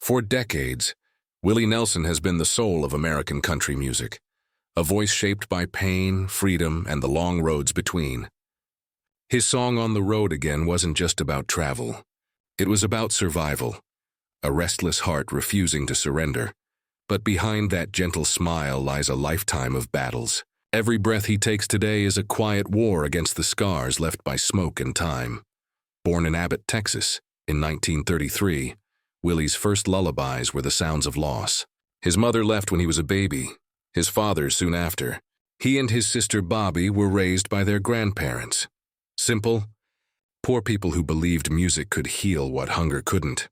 For decades, Willie Nelson has been the soul of American country music, a voice shaped by pain, freedom, and the long roads between. His song On the Road Again wasn't just about travel. It was about survival, a restless heart refusing to surrender. But behind that gentle smile lies a lifetime of battles. Every breath he takes today is a quiet war against the scars left by smoke and time. Born in Abbott, Texas, in 1933, Willie's first lullabies were the sounds of loss. His mother left when he was a baby, his father soon after. He and his sister Bobby were raised by their grandparents. Simple, poor people who believed music could heal what hunger couldn't.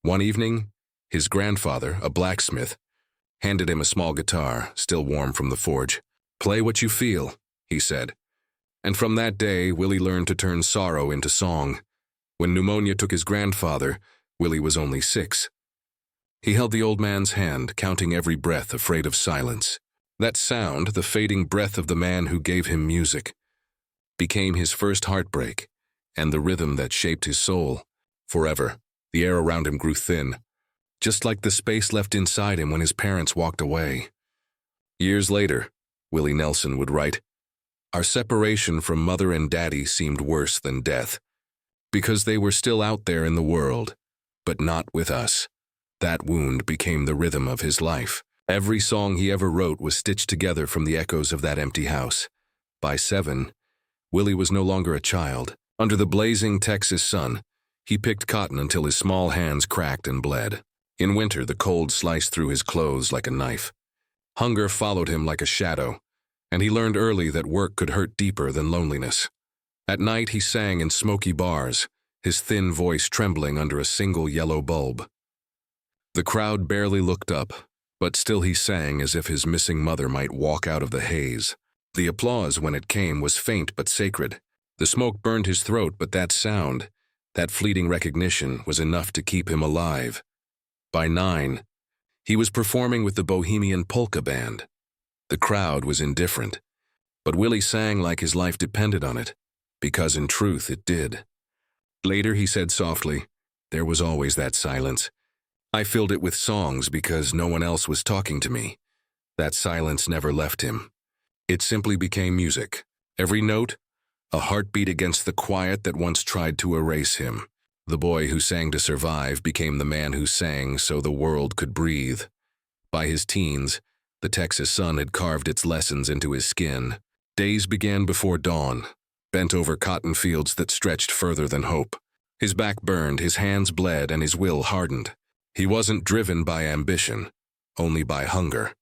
One evening, his grandfather, a blacksmith, handed him a small guitar, still warm from the forge. "Play what you feel," he said. And from that day, Willie learned to turn sorrow into song. When pneumonia took his grandfather, Willie was only 6. He held the old man's hand, counting every breath, afraid of silence. That sound, the fading breath of the man who gave him music, became his first heartbreak, and the rhythm that shaped his soul. Forever, the air around him grew thin, just like the space left inside him when his parents walked away. Years later, Willie Nelson would write, "Our separation from mother and daddy seemed worse than death, because they were still out there in the world, but not with us." That wound became the rhythm of his life. Every song he ever wrote was stitched together from the echoes of that empty house. By 7, Willie was no longer a child. Under the blazing Texas sun, he picked cotton until his small hands cracked and bled. In winter, the cold sliced through his clothes like a knife. Hunger followed him like a shadow, and he learned early that work could hurt deeper than loneliness. At night, he sang in smoky bars, his thin voice trembling under a single yellow bulb. The crowd barely looked up, but still he sang as if his missing mother might walk out of the haze. The applause, when it came, was faint but sacred. The smoke burned his throat, but that sound, that fleeting recognition, was enough to keep him alive. By 9, he was performing with the Bohemian Polka Band. The crowd was indifferent, but Willie sang like his life depended on it, because in truth it did. Later he said softly, "There was always that silence. I filled it with songs because no one else was talking to me." That silence never left him. It simply became music. Every note, a heartbeat against the quiet that once tried to erase him. The boy who sang to survive became the man who sang so the world could breathe. By his teens, the Texas sun had carved its lessons into his skin. Days began before dawn, bent over cotton fields that stretched further than hope. His back burned, his hands bled, and his will hardened. He wasn't driven by ambition, only by hunger.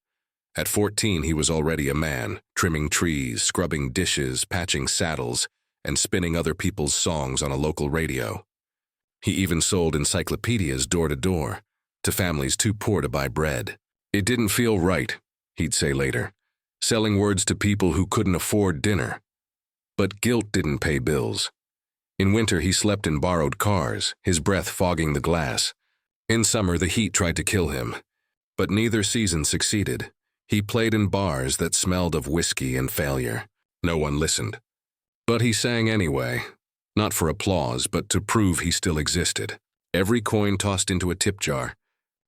At 14, he was already a man, trimming trees, scrubbing dishes, patching saddles, and spinning other people's songs on a local radio. He even sold encyclopedias door to door, to families too poor to buy bread. It didn't feel right, he'd say later, selling words to people who couldn't afford dinner. But guilt didn't pay bills. In winter, he slept in borrowed cars, his breath fogging the glass. In summer, the heat tried to kill him, but neither season succeeded. He played in bars that smelled of whiskey and failure. No one listened. But he sang anyway, not for applause, but to prove he still existed. Every coin tossed into a tip jar,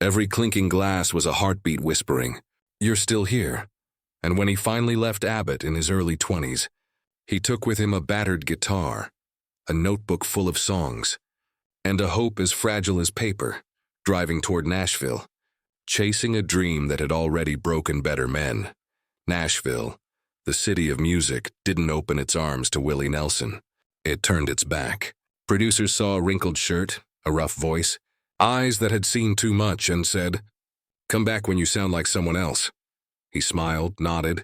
every clinking glass was a heartbeat whispering, "You're still here." And when he finally left Abbott in his early 20s, he took with him a battered guitar, a notebook full of songs, and a hope as fragile as paper, driving toward Nashville, chasing a dream that had already broken better men. Nashville, the city of music, didn't open its arms to Willie Nelson. It turned its back. Producers saw a wrinkled shirt, a rough voice, eyes that had seen too much, and said, "Come back when you sound like someone else." He smiled, nodded,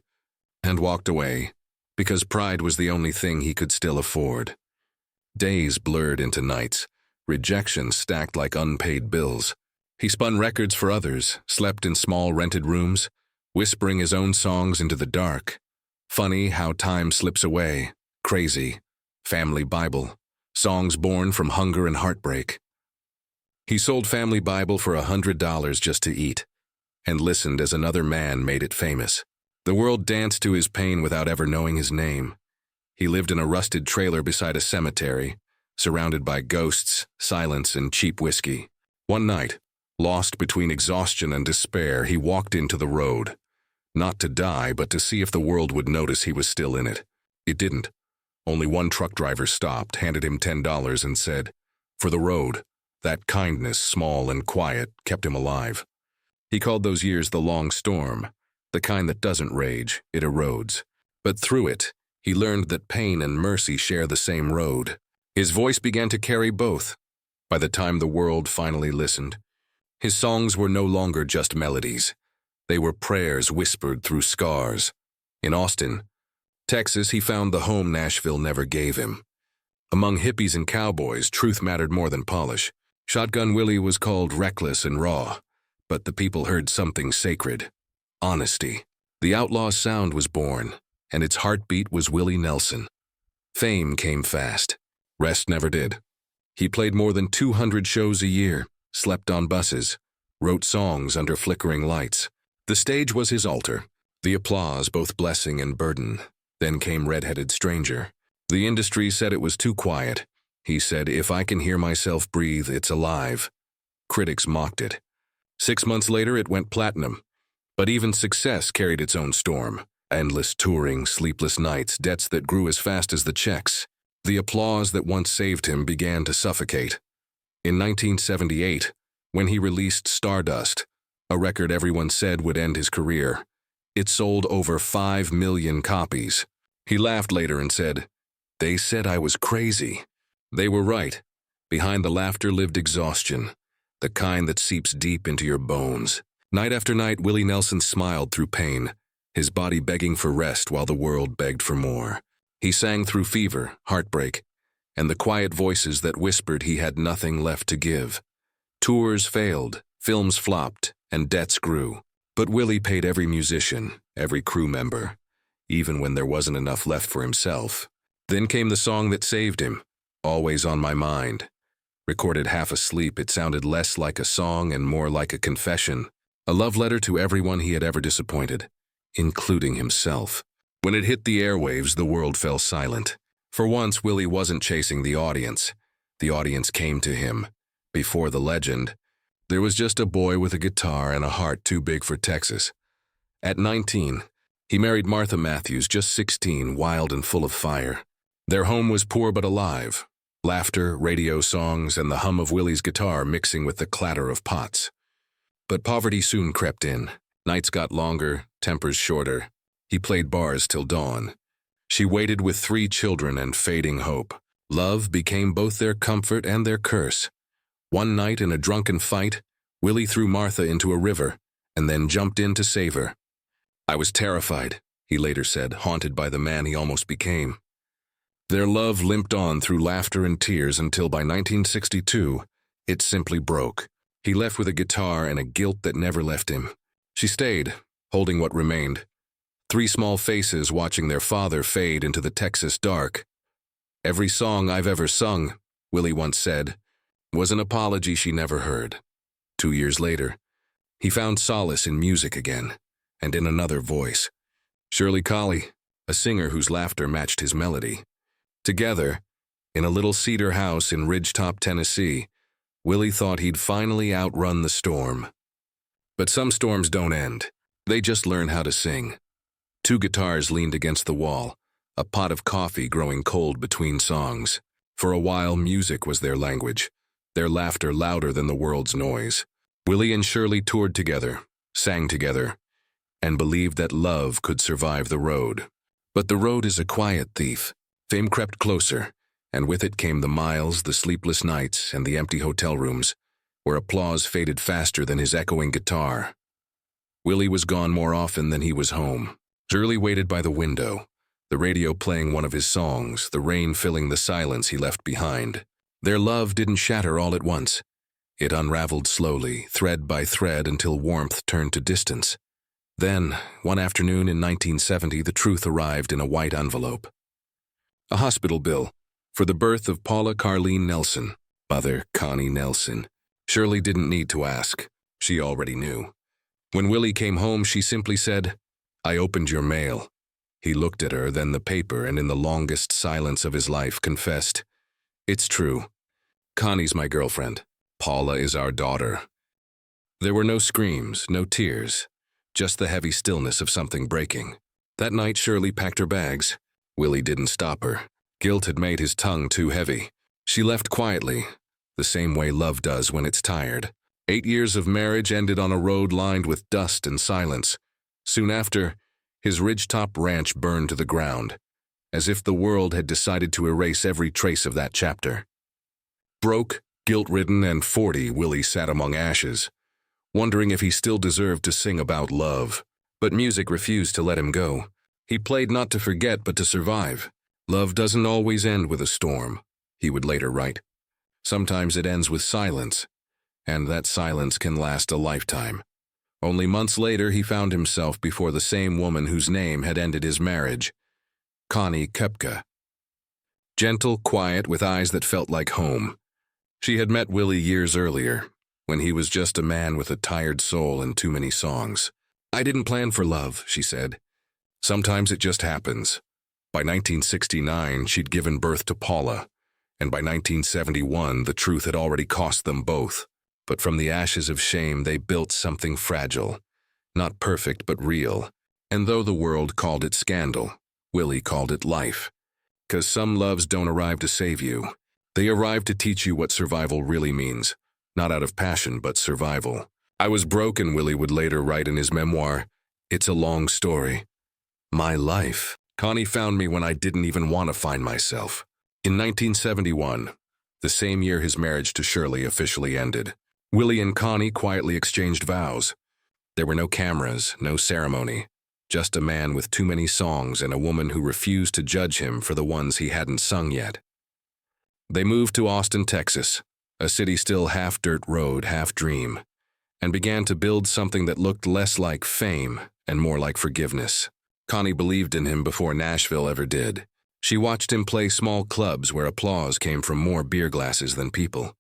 and walked away, because pride was the only thing he could still afford. Days blurred into nights, rejection stacked like unpaid bills. He spun records for others, slept in small rented rooms, whispering his own songs into the dark. Funny how time slips away. Crazy. Family Bible. Songs born from hunger and heartbreak. He sold Family Bible for $100 just to eat, and listened as another man made it famous. The world danced to his pain without ever knowing his name. He lived in a rusted trailer beside a cemetery, surrounded by ghosts, silence, and cheap whiskey. One night, Lost between exhaustion and despair, he walked into the road. Not to die, but to see if the world would notice he was still in it. It didn't. Only one truck driver stopped, handed him $10 and said, "For the road." That kindness, small and quiet, kept him alive. He called those years the long storm, the kind that doesn't rage, it erodes. But through it, he learned that pain and mercy share the same road. His voice began to carry both. By the time the world finally listened, his songs were no longer just melodies. They were prayers whispered through scars. In Austin, Texas, he found the home Nashville never gave him. Among hippies and cowboys, truth mattered more than polish. Shotgun Willie was called reckless and raw, but the people heard something sacred: honesty. The outlaw's sound was born, and its heartbeat was Willie Nelson. Fame came fast. Rest never did. He played more than 200 shows a year, slept on buses, wrote songs under flickering lights. The stage was his altar, the applause both blessing and burden. Then came Red-Headed Stranger. The industry said it was too quiet. He said, "If I can hear myself breathe, it's alive." Critics mocked it. 6 months later, it went platinum. But even success carried its own storm. Endless touring, sleepless nights, debts that grew as fast as the checks. The applause that once saved him began to suffocate. In 1978, when he released Stardust, a record everyone said would end his career, it sold over 5 million copies. He laughed later and said, "They said I was crazy." They were right. Behind the laughter lived exhaustion, the kind that seeps deep into your bones. Night after night, Willie Nelson smiled through pain, his body begging for rest while the world begged for more. He sang through fever, heartbreak, and the quiet voices that whispered he had nothing left to give. Tours failed, films flopped, and debts grew. But Willie paid every musician, every crew member, even when there wasn't enough left for himself. Then came the song that saved him, "Always on My Mind." Recorded half asleep, it sounded less like a song and more like a confession, a love letter to everyone he had ever disappointed, including himself. When it hit the airwaves, the world fell silent. For once, Willie wasn't chasing the audience. The audience came to him. Before the legend, there was just a boy with a guitar and a heart too big for Texas. At 19, he married Martha Matthews, just 16, wild and full of fire. Their home was poor but alive. Laughter, radio songs, and the hum of Willie's guitar mixing with the clatter of pots. But poverty soon crept in. Nights got longer, tempers shorter. He played bars till dawn. She waited with 3 children and fading hope. Love became both their comfort and their curse. One night in a drunken fight, Willie threw Martha into a river and then jumped in to save her. "I was terrified," he later said, haunted by the man he almost became. Their love limped on through laughter and tears until by 1962, it simply broke. He left with a guitar and a guilt that never left him. She stayed, holding what remained. 3 small faces watching their father fade into the Texas dark. "Every song I've ever sung," Willie once said, was an apology she never heard. 2 years later, he found solace in music again, and in another voice. Shirley Colley, a singer whose laughter matched his melody. Together, in a little cedar house in Ridgetop, Tennessee, Willie thought he'd finally outrun the storm. But some storms don't end. They just learn how to sing. 2 guitars leaned against the wall, a pot of coffee growing cold between songs. For a while, music was their language, their laughter louder than the world's noise. Willie and Shirley toured together, sang together, and believed that love could survive the road. But the road is a quiet thief. Fame crept closer, and with it came the miles, the sleepless nights, and the empty hotel rooms, where applause faded faster than his echoing guitar. Willie was gone more often than he was home. Shirley waited by the window, the radio playing one of his songs, the rain filling the silence he left behind. Their love didn't shatter all at once. It unraveled slowly, thread by thread, until warmth turned to distance. Then, one afternoon in 1970, the truth arrived in a white envelope. A hospital bill for the birth of Paula Carleen Nelson, Mother Connie Nelson. Shirley didn't need to ask. She already knew. When Willie came home, she simply said, "I opened your mail." He looked at her, then the paper, and in the longest silence of his life confessed, "It's true. Connie's my girlfriend. Paula is our daughter." There were no screams, no tears, just the heavy stillness of something breaking. That night, Shirley packed her bags. Willie didn't stop her. Guilt had made his tongue too heavy. She left quietly, the same way love does when it's tired. 8 years of marriage ended on a road lined with dust and silence. Soon after, his ridgetop ranch burned to the ground, as if the world had decided to erase every trace of that chapter. Broke, guilt-ridden, and 40, Willie sat among ashes, wondering if he still deserved to sing about love. But music refused to let him go. He played not to forget, but to survive. Love doesn't always end with a storm, he would later write. Sometimes it ends with silence, and that silence can last a lifetime. Only months later, he found himself before the same woman whose name had ended his marriage, Connie Koepke. Gentle, quiet, with eyes that felt like home. She had met Willie years earlier, when he was just a man with a tired soul and too many songs. "I didn't plan for love," she said. "Sometimes it just happens." By 1969, she'd given birth to Paula, and by 1971, the truth had already cost them both. But from the ashes of shame, they built something fragile. Not perfect, but real. And though the world called it scandal, Willie called it life. 'Cause some loves don't arrive to save you. They arrive to teach you what survival really means. Not out of passion, but survival. "I was broken," Willie would later write in his memoir. "It's a long story. My life. Connie found me when I didn't even want to find myself." In 1971, the same year his marriage to Shirley officially ended, Willie and Connie quietly exchanged vows. There were no cameras, no ceremony, just a man with too many songs and a woman who refused to judge him for the ones he hadn't sung yet. They moved to Austin, Texas, a city still half dirt road, half dream, and began to build something that looked less like fame and more like forgiveness. Connie believed in him before Nashville ever did. She watched him play small clubs where applause came from more beer glasses than people.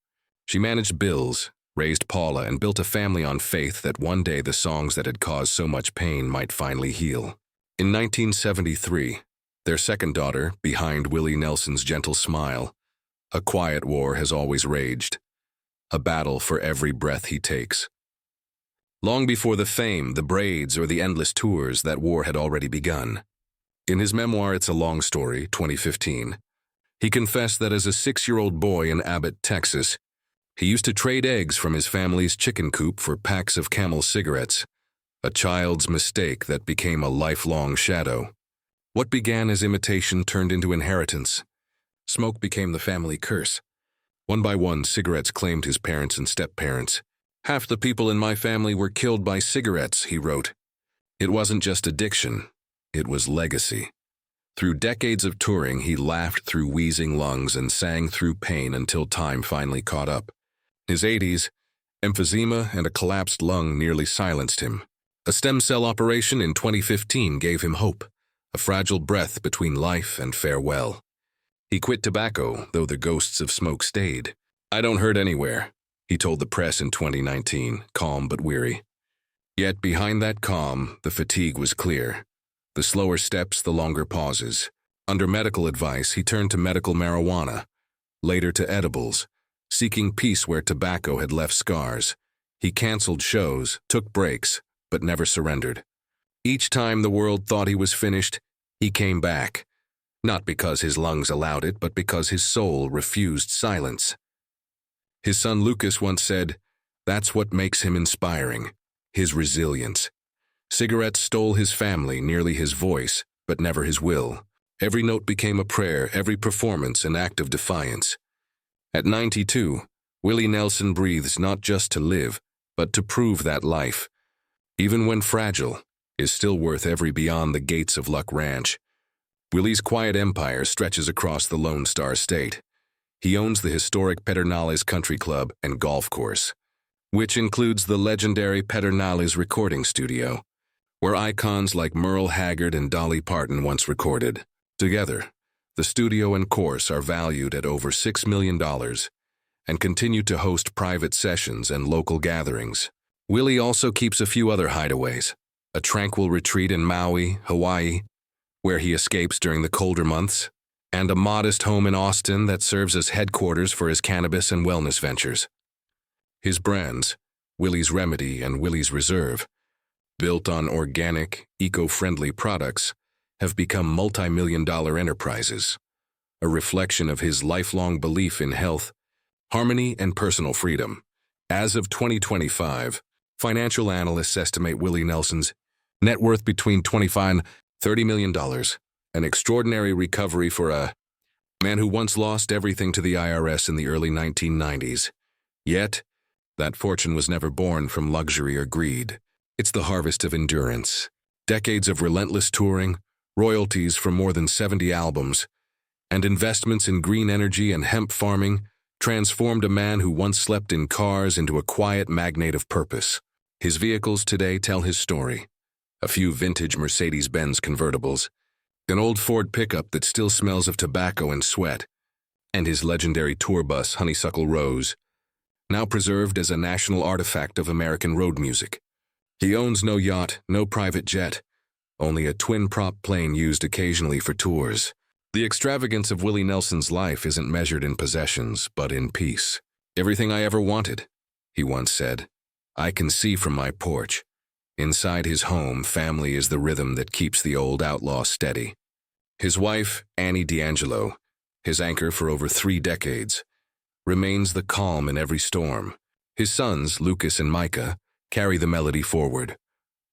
She managed bills, raised Paula, and built a family on faith that one day the songs that had caused so much pain might finally heal. In 1973, their second daughter, behind Willie Nelson's gentle smile, a quiet war has always raged, a battle for every breath he takes. Long before the fame, the braids, or the endless tours, that war had already begun. In his memoir, It's a Long Story, 2015, he confessed that as a 6-year-old boy in Abbott, Texas, he used to trade eggs from his family's chicken coop for packs of Camel cigarettes, a child's mistake that became a lifelong shadow. What began as imitation turned into inheritance. Smoke became the family curse. One by one, cigarettes claimed his parents and step-parents. "Half the people in my family were killed by cigarettes," he wrote. It wasn't just addiction, it was legacy. Through decades of touring, he laughed through wheezing lungs and sang through pain until time finally caught up. His 80s, emphysema and a collapsed lung nearly silenced him. A stem cell operation in 2015 gave him hope, a fragile breath between life and farewell. He quit tobacco, though the ghosts of smoke stayed. "I don't hurt anywhere," he told the press in 2019, calm but weary. Yet behind that calm, the fatigue was clear. The slower steps, the longer pauses. Under medical advice, he turned to medical marijuana, later to edibles, seeking peace where tobacco had left scars. He canceled shows, took breaks, but never surrendered. Each time the world thought he was finished, he came back. Not because his lungs allowed it, but because his soul refused silence. His son Lucas once said, "That's what makes him inspiring, his resilience." Cigarettes stole his family, nearly his voice, but never his will. Every note became a prayer, every performance an act of defiance. At 92, Willie Nelson breathes not just to live, but to prove that life, even when fragile, is still worth every beyond the gates of Luck Ranch. Willie's quiet empire stretches across the Lone Star State. He owns the historic Pedernales Country Club and Golf Course, which includes the legendary Pedernales recording studio, where icons like Merle Haggard and Dolly Parton once recorded. Together, the studio and course are valued at over $6 million and continue to host private sessions and local gatherings. Willie also keeps a few other hideaways, a tranquil retreat in Maui, Hawaii, where he escapes during the colder months, and a modest home in Austin that serves as headquarters for his cannabis and wellness ventures. His brands, Willie's Remedy and Willie's Reserve, built on organic, eco-friendly products, have become multi-million-dollar enterprises, a reflection of his lifelong belief in health, harmony, and personal freedom. As of 2025, financial analysts estimate Willie Nelson's net worth between $25 and $30 million, an extraordinary recovery for a man who once lost everything to the IRS in the early 1990s. Yet, that fortune was never born from luxury or greed. It's the harvest of endurance. Decades of relentless touring, royalties from more than 70 albums, and investments in green energy and hemp farming transformed a man who once slept in cars into a quiet magnate of purpose. His vehicles today tell his story. A few vintage Mercedes-Benz convertibles, an old Ford pickup that still smells of tobacco and sweat, and his legendary tour bus, Honeysuckle Rose, now preserved as a national artifact of American road music. He owns no yacht, no private jet, only a twin-prop plane used occasionally for tours. The extravagance of Willie Nelson's life isn't measured in possessions, but in peace. "Everything I ever wanted," he once said, "I can see from my porch." Inside his home, family is the rhythm that keeps the old outlaw steady. His wife, Annie D'Angelo, his anchor for over 3 decades, remains the calm in every storm. His sons, Lucas and Micah, carry the melody forward.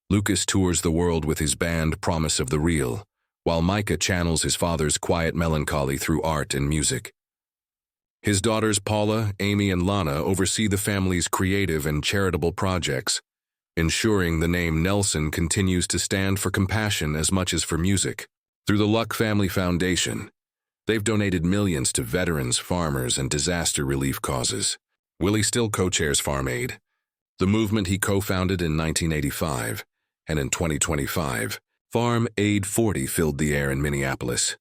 Lucas tours the world with his band Promise of the Real, while Micah channels his father's quiet melancholy through art and music. His daughters Paula, Amy, and Lana oversee the family's creative and charitable projects, ensuring the name Nelson continues to stand for compassion as much as for music. Through the Luck Family Foundation, they've donated millions to veterans, farmers, and disaster relief causes. Willie still co-chairs Farm Aid, the movement he co-founded in 1985, and in 2025, Farm Aid 40 filled the air in Minneapolis,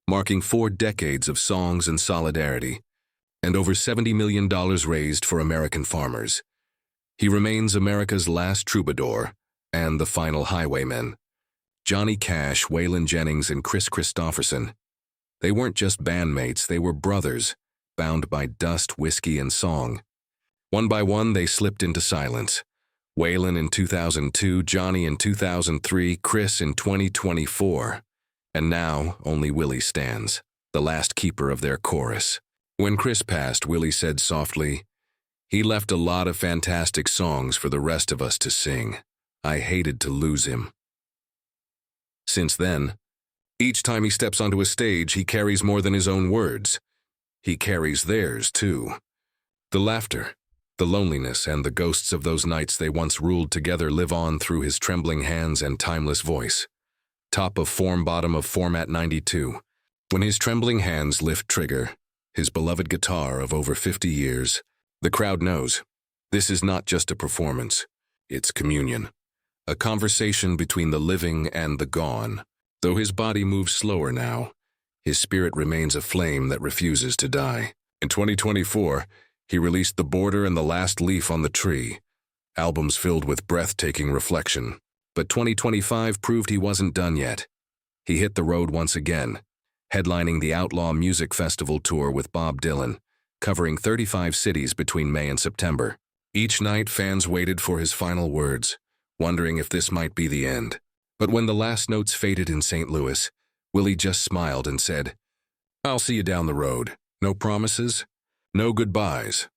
marking 4 decades of songs and solidarity, and over $70 million raised for American farmers. He remains America's last troubadour and the final highwayman. Johnny Cash, Waylon Jennings, and Chris Christopherson. They weren't just bandmates, they were brothers, bound by dust, whiskey, and song. One by one, they slipped into silence. Waylon in 2002, Johnny in 2003, Chris in 2024. And now, only Willie stands, the last keeper of their chorus. When Chris passed, Willie said softly, "He left a lot of fantastic songs for the rest of us to sing. I hated to lose him." Since then, each time he steps onto a stage, he carries more than his own words. He carries theirs, too. The laughter, the loneliness, and the ghosts of those nights they once ruled together live on through his trembling hands and timeless voice. Top of form, bottom of format 92. When his trembling hands lift trigger, his beloved guitar of over 50 years, the crowd knows. This is not just a performance. It's communion. A conversation between the living and the gone. Though his body moves slower now, his spirit remains a flame that refuses to die. In 2024, he released The Border and The Last Leaf on the Tree, albums filled with breathtaking reflection. But 2025 proved he wasn't done yet. He hit the road once again, headlining the Outlaw Music Festival tour with Bob Dylan, covering 35 cities between May and September. Each night, fans waited for his final words, wondering if this might be the end. But when the last notes faded in St. Louis, Willie just smiled and said, "I'll see you down the road. No promises, no goodbyes.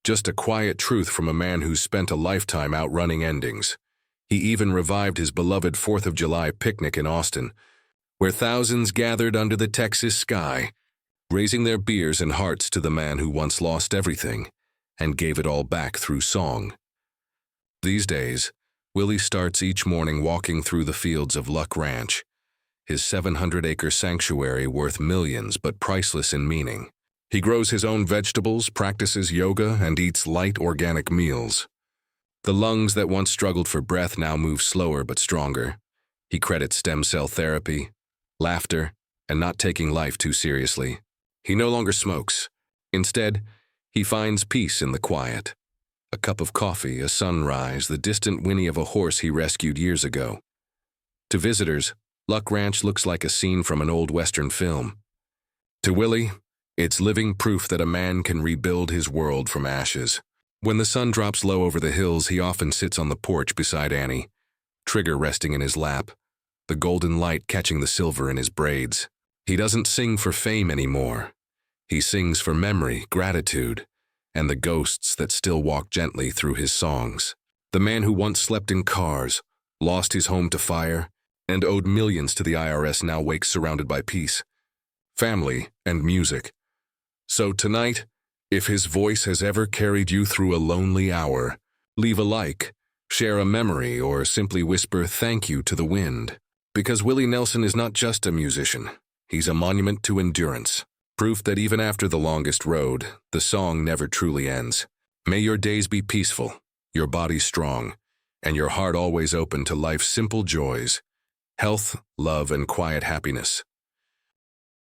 Just a quiet truth from a man who's spent a lifetime outrunning endings." He even revived his beloved 4th of July picnic in Austin, where thousands gathered under the Texas sky, raising their beers and hearts to the man who once lost everything and gave it all back through song. These days, Willie starts each morning walking through the fields of Luck Ranch, his 700-acre sanctuary worth millions but priceless in meaning. He grows his own vegetables, practices yoga, and eats light organic meals. The lungs that once struggled for breath now move slower but stronger. He credits stem cell therapy, laughter, and not taking life too seriously. He no longer smokes. Instead, he finds peace in the quiet. A cup of coffee, a sunrise, the distant whinny of a horse he rescued years ago. To visitors, Luck Ranch looks like a scene from an old Western film. To Willie, it's living proof that a man can rebuild his world from ashes. When the sun drops low over the hills, he often sits on the porch beside Annie, Trigger resting in his lap, the golden light catching the silver in his braids. He doesn't sing for fame anymore. He sings for memory, gratitude, and the ghosts that still walk gently through his songs. The man who once slept in cars, lost his home to fire, and owed millions to the IRS now wakes surrounded by peace, family, and music. So tonight, if his voice has ever carried you through a lonely hour, leave a like, share a memory, or simply whisper thank you to the wind. Because Willie Nelson is not just a musician, he's a monument to endurance. Proof that even after the longest road, the song never truly ends. May your days be peaceful, your body strong, and your heart always open to life's simple joys, health, love, and quiet happiness.